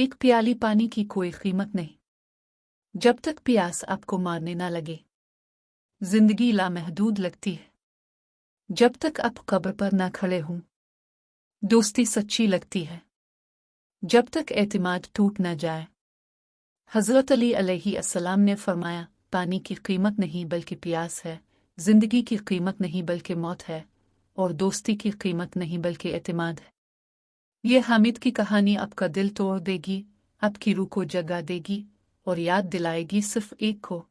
एक प्याली पानी की कोई कीमत नहीं जब तक प्यास आपको मारने ना लगे। जिंदगी लामहदूद लगती है जब तक आप कब्र पर ना खड़े हों। दोस्ती सच्ची लगती है जब तक एतमाद टूट न जाए। हज़रत अली अलैहिस्सलाम ने फरमाया, पानी की कीमत नहीं बल्कि प्यास है, जिंदगी की कीमत नहीं बल्कि मौत है, और दोस्ती की कीमत नहीं बल्कि एतमाद है। ये हामिद की कहानी आपका दिल तोड़ देगी, आपकी रूह को जगा देगी और याद दिलाएगी सिर्फ एक को,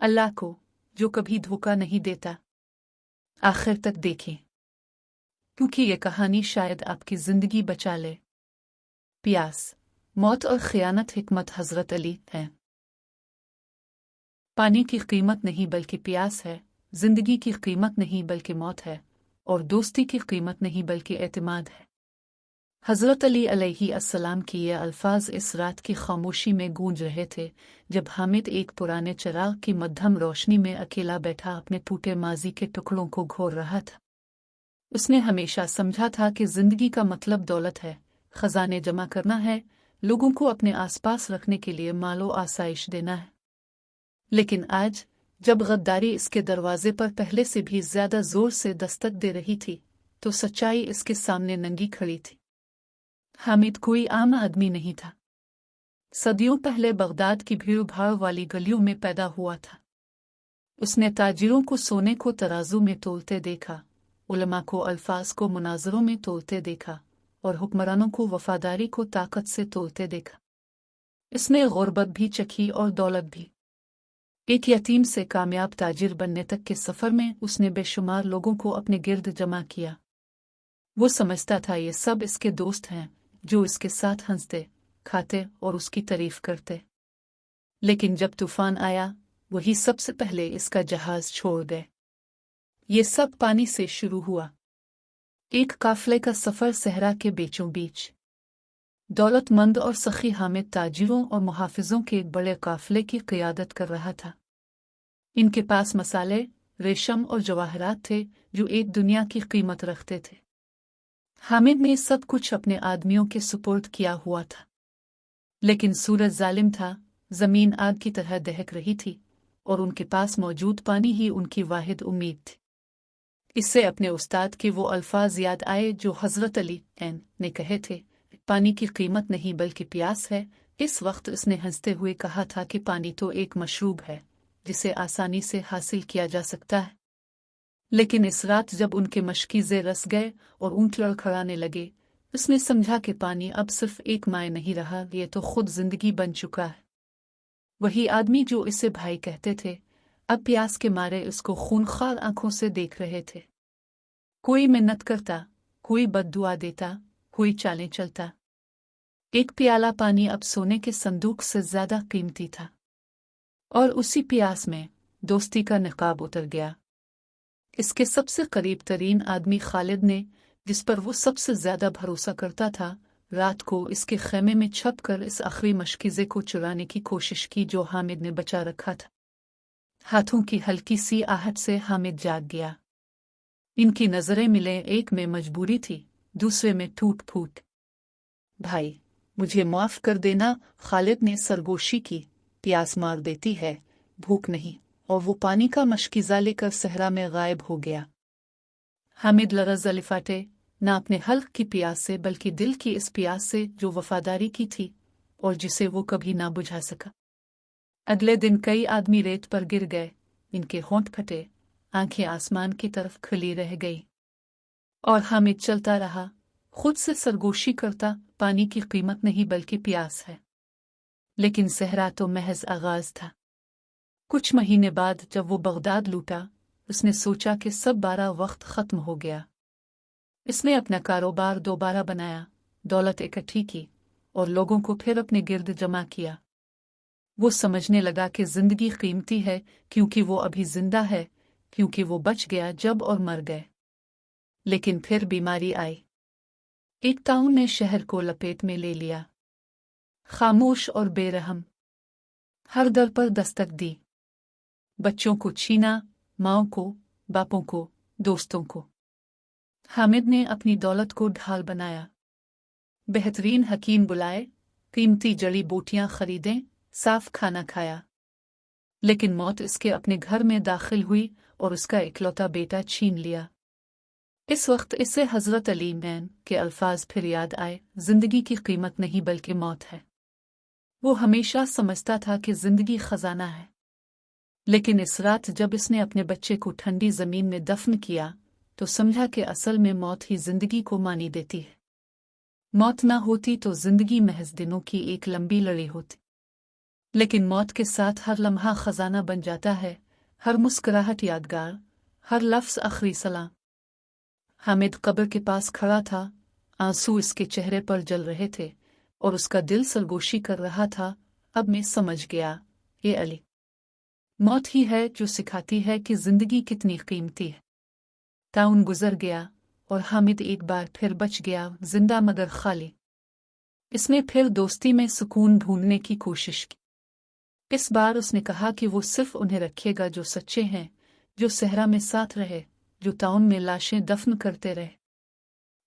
अल्लाह को, जो कभी धोखा नहीं देता। आखिर तक देखें, क्योंकि ये कहानी शायद आपकी जिंदगी बचा ले। प्यास, मौत और खयानत हिकमत हज़रत अली हैं। पानी की कीमत नहीं बल्कि प्यास है, जिंदगी की कीमत नहीं बल्कि मौत है, और दोस्ती की कीमत नहीं बल्कि एतमाद है। हज़रत अली अलैहिस्सलाम की ये अल्फाज इस रात की खामोशी में गूंज रहे थे जब हामिद एक पुराने चिराग की मध्यम रोशनी में अकेला बैठा अपने टूटे माजी के टुकड़ों को घोर रहा था। उसने हमेशा समझा था कि जिंदगी का मतलब दौलत है, खजाने जमा करना है, लोगों को अपने आसपास रखने के लिए मालो आसाइश देना है। लेकिन आज जब गद्दारी इसके दरवाजे पर पहले से भी ज्यादा जोर से दस्तक दे रही थी, तो सच्चाई इसके सामने नंगी खड़ी थी। हामिद कोई आम आदमी नहीं था। सदियों पहले बगदाद की भीड़ भाड़ वाली गलियों में पैदा हुआ था। उसने ताजिरों को सोने को तराजू में तोलते देखा, उलमा को अल्फाज को मुनाजरों में तोलते देखा, और हुक्मरानों को वफादारी को ताकत से तोलते देखा। इसने गुर्बत भी चखी और दौलत भी। एक यतीम से कामयाब ताजिर बनने तक के सफर में उसने बेशुमार लोगों को अपने गिर्द जमा किया। वो समझता था ये सब इसके दोस्त हैं, जो इसके साथ हंसते, खाते और उसकी तारीफ करते। लेकिन जब तूफान आया, वही सबसे पहले इसका जहाज छोड़ गए। ये सब पानी से शुरू हुआ। एक काफले का सफर सहरा के बीचों बीच। दौलतमंद और सखी हामिद ताजिरों और मुहाफिजों के एक बड़े काफले की क़ियादत कर रहा था। इनके पास मसाले, रेशम और जवाहरात थे जो एक दुनिया की कीमत रखते थे। हामिद ने सब कुछ अपने आदमियों के सुपुर्द किया हुआ था। लेकिन सूरज जालिम था, जमीन आग की तरह दहक रही थी, और उनके पास मौजूद पानी ही उनकी वाहिद उम्मीद थी। इससे अपने उस्ताद के वो अल्फाज याद आए जो हज़रत अली ने कहे थे, पानी की कीमत नहीं बल्कि प्यास है। इस वक्त उसने हंसते हुए कहा था कि पानी तो एक मशरूब है जिसे आसानी से हासिल किया जा सकता है। लेकिन इस रात जब उनके मशकीज़े रस गए और ऊंट लड़खड़ाने लगे, उसने समझा कि पानी अब सिर्फ एक माय नहीं रहा, ये तो खुद जिंदगी बन चुका है। वही आदमी जो इसे भाई कहते थे, अब प्यास के मारे उसको खूनखार आंखों से देख रहे थे। कोई मिन्नत करता, कोई बद्दुआ देता, कोई चालें चलता। एक प्याला पानी अब सोने के संदूक से ज्यादा कीमती था। और उसी प्यास में दोस्ती का नकाब उतर गया। इसके सबसे करीब तरीन आदमी खालिद ने, जिस पर वो सबसे ज्यादा भरोसा करता था, रात को इसके खेमे में छपकर इस आखिरी मशकीज़े को चुराने की कोशिश की जो हामिद ने बचा रखा था। हाथों की हल्की सी आहट से हामिद जाग गया। इनकी नजरें मिले, एक में मजबूरी थी, दूसरे में टूट फूट। भाई, मुझे माफ कर देना, खालिद ने सरगोशी की। प्यास मार देती है, भूख नहीं। और वो पानी का मशकीज़ा लेकर सहरा में गायब हो गया। हामिद लरज़ लिफाटे, न अपने हल्क की प्यास से बल्कि दिल की इस प्यास से जो वफादारी की थी और जिसे वो कभी ना बुझा सका। अगले दिन कई आदमी रेत पर गिर गए, इनके होंठ फटे, आंखें आसमान की तरफ खुली रह गई। और हामिद चलता रहा, खुद से सरगोशी करता, पानी की कीमत नहीं बल्कि प्यास है। लेकिन सहरा तो महज आगाज था। कुछ महीने बाद जब वो बगदाद लूटा, उसने सोचा कि सब बारा वक्त खत्म हो गया। इसने अपना कारोबार दोबारा बनाया, दौलत इकट्ठी की और लोगों को फिर अपने गिर्द जमा किया। वो समझने लगा कि जिंदगी कीमती है क्योंकि वो अभी जिंदा है, क्योंकि वो बच गया जब और मर गए। लेकिन फिर बीमारी आई। एक ताउन ने शहर को लपेट में ले लिया। खामोश और बेरहम, हर दर पर दस्तक दी। बच्चों को छीना, माँओं को, बापों को, दोस्तों को। हामिद ने अपनी दौलत को ढाल बनाया। बेहतरीन हकीम बुलाए, कीमती जड़ी बूटियां खरीदें, साफ खाना खाया। लेकिन मौत इसके अपने घर में दाखिल हुई और उसका इकलौता बेटा छीन लिया। इस वक्त इसे हजरत अली मैन के अल्फाज फिर याद आए, जिंदगी की कीमत नहीं बल्कि मौत है। वो हमेशा समझता था कि जिंदगी खजाना है, लेकिन इस रात जब इसने अपने बच्चे को ठंडी जमीन में दफन किया तो समझा कि असल में मौत ही जिंदगी को मानी देती है। मौत ना होती तो जिंदगी महज दिनों की एक लंबी लड़ी होती, लेकिन मौत के साथ हर लम्हा खजाना बन जाता है, हर मुस्कुराहट यादगार, हर लफ्ज आखिरी सलाम। हामिद कब्र के पास खड़ा था, आंसू इसके चेहरे पर जल रहे थे और उसका दिल सरगोशी कर रहा था। अब मैं समझ गया, ये अली, मौत ही है जो सिखाती है कि जिंदगी कितनी कीमती है। टाउन गुजर गया और हामिद एक बार फिर बच गया, जिंदा मगर खाली। इसने फिर दोस्ती में सुकून ढूंढने की कोशिश की। इस बार उसने कहा कि वो सिर्फ उन्हें रखेगा जो सच्चे हैं, जो सहरा में साथ रहे, जो टाउन में लाशें दफन करते रहे।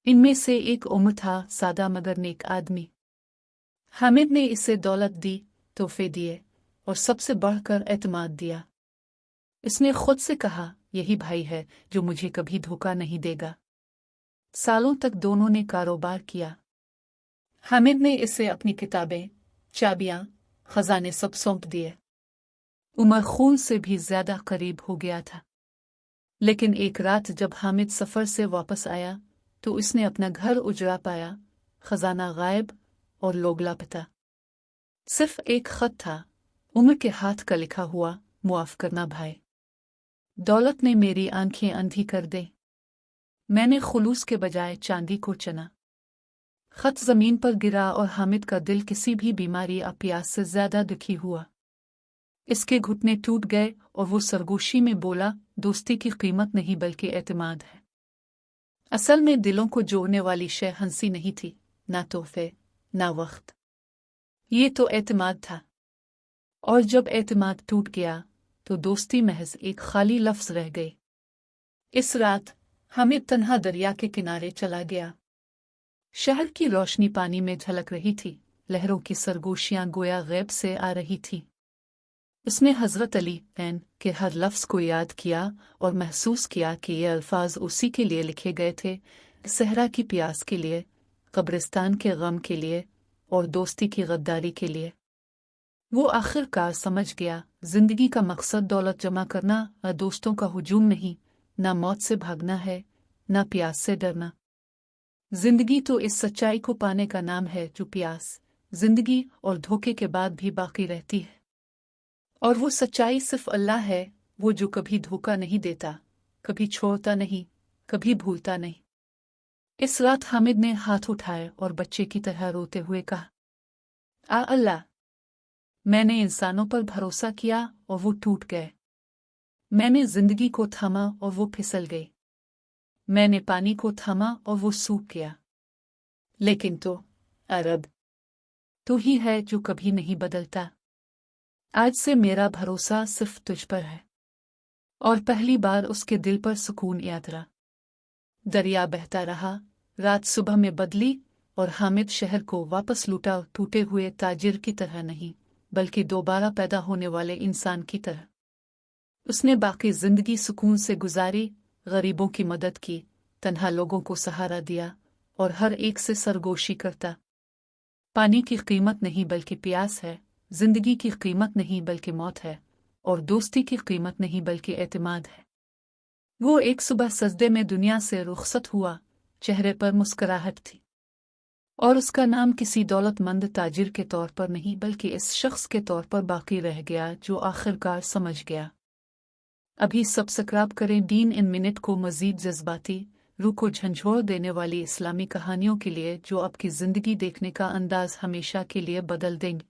इनमें से एक उम्र था, सादा मगर नेक आदमी। हामिद ने इसे दौलत दी, तोहफे दिए और सबसे बढ़कर एतमाद दिया। इसने खुद से कहा, यही भाई है जो मुझे कभी धोखा नहीं देगा। सालों तक दोनों ने कारोबार किया। हामिद ने इसे अपनी किताबें, चाबियां, खजाने सब सौंप दिए। उमर खून से भी ज्यादा करीब हो गया था। लेकिन एक रात जब हामिद सफर से वापस आया तो इसने अपना घर उजड़ा पाया, खजाना गायब और लोग लापता। सिर्फ एक खत था, उमर के हाथ का लिखा हुआ, मुआफ करना भाई, दौलत ने मेरी आंखें अंधी कर दे, मैंने खुलूस के बजाय चांदी को चुना। खत जमीन पर गिरा और हामिद का दिल किसी भी बीमारी या प्यास से ज्यादा दुखी हुआ। इसके घुटने टूट गए और वो सरगोशी में बोला, दोस्ती की कीमत नहीं बल्कि एतमाद है। असल में दिलों को जोड़ने वाली शय हंसी नहीं थी, ना तोहफे, ना वक्त, ये तो एतमाद था। और जब एतमाद टूट गया तो दोस्ती महज एक खाली लफ्ज रह गई। इस रात हामिद तन्हा दरिया के किनारे चला गया। शहर की रोशनी पानी में झलक रही थी, लहरों की सरगोशियां गोया गैब से आ रही थी। उसने हजरत अली ऐन के हर लफ्ज को याद किया और महसूस किया कि ये अल्फाज उसी के लिए लिखे गए थे, सहरा की प्यास के लिए, कब्रिस्तान के गम के लिए और दोस्ती की गद्दारी के लिए। वो आखिरकार समझ गया, जिंदगी का मकसद दौलत जमा करना या दोस्तों का हुजूम नहीं, ना मौत से भागना है, ना प्यास से डरना। जिंदगी तो इस सच्चाई को पाने का नाम है जो प्यास, जिंदगी और धोखे के बाद भी बाकी रहती है। और वो सच्चाई सिर्फ अल्लाह है, वो जो कभी धोखा नहीं देता, कभी छोड़ता नहीं, कभी भूलता नहीं। इस रात हामिद ने हाथ उठाए और बच्चे की तरह रोते हुए कहा, आ अल्लाह, मैंने इंसानों पर भरोसा किया और वो टूट गए। मैंने जिंदगी को थामा और वो फिसल गई। मैंने पानी को थामा और वो सूख गया। लेकिन तो अरब, तू ही है जो कभी नहीं बदलता। आज से मेरा भरोसा सिर्फ तुझ पर है। और पहली बार उसके दिल पर सुकून यात्रा। दरिया बहता रहा, रात सुबह में बदली और हामिद शहर को वापस लूटा, टूटे हुए ताजिर की तरह नहीं, बल्कि दोबारा पैदा होने वाले इंसान की तरह। उसने बाकी जिंदगी सुकून से गुजारी, गरीबों की मदद की, तन्हा लोगों को सहारा दिया और हर एक से सरगोशी करता। पानी की कीमत नहीं बल्कि प्यास है, जिंदगी की कीमत नहीं बल्कि मौत है, और दोस्ती की कीमत नहीं बल्कि एतमाद है। वो एक सुबह सजदे में दुनिया से रुखसत हुआ, चेहरे पर मुस्कुराहट थी, और उसका नाम किसी दौलतमंद ताजिर के तौर पर नहीं बल्कि इस शख्स के तौर पर बाकी रह गया जो आखिरकार समझ गया। अभी सब्सक्राइब करें डीन इन मिनट को मजीद जज्बाती, रूह को झंझोर देने वाली इस्लामी कहानियों के लिए जो आपकी ज़िंदगी देखने का अंदाज हमेशा के लिए बदल देंगे।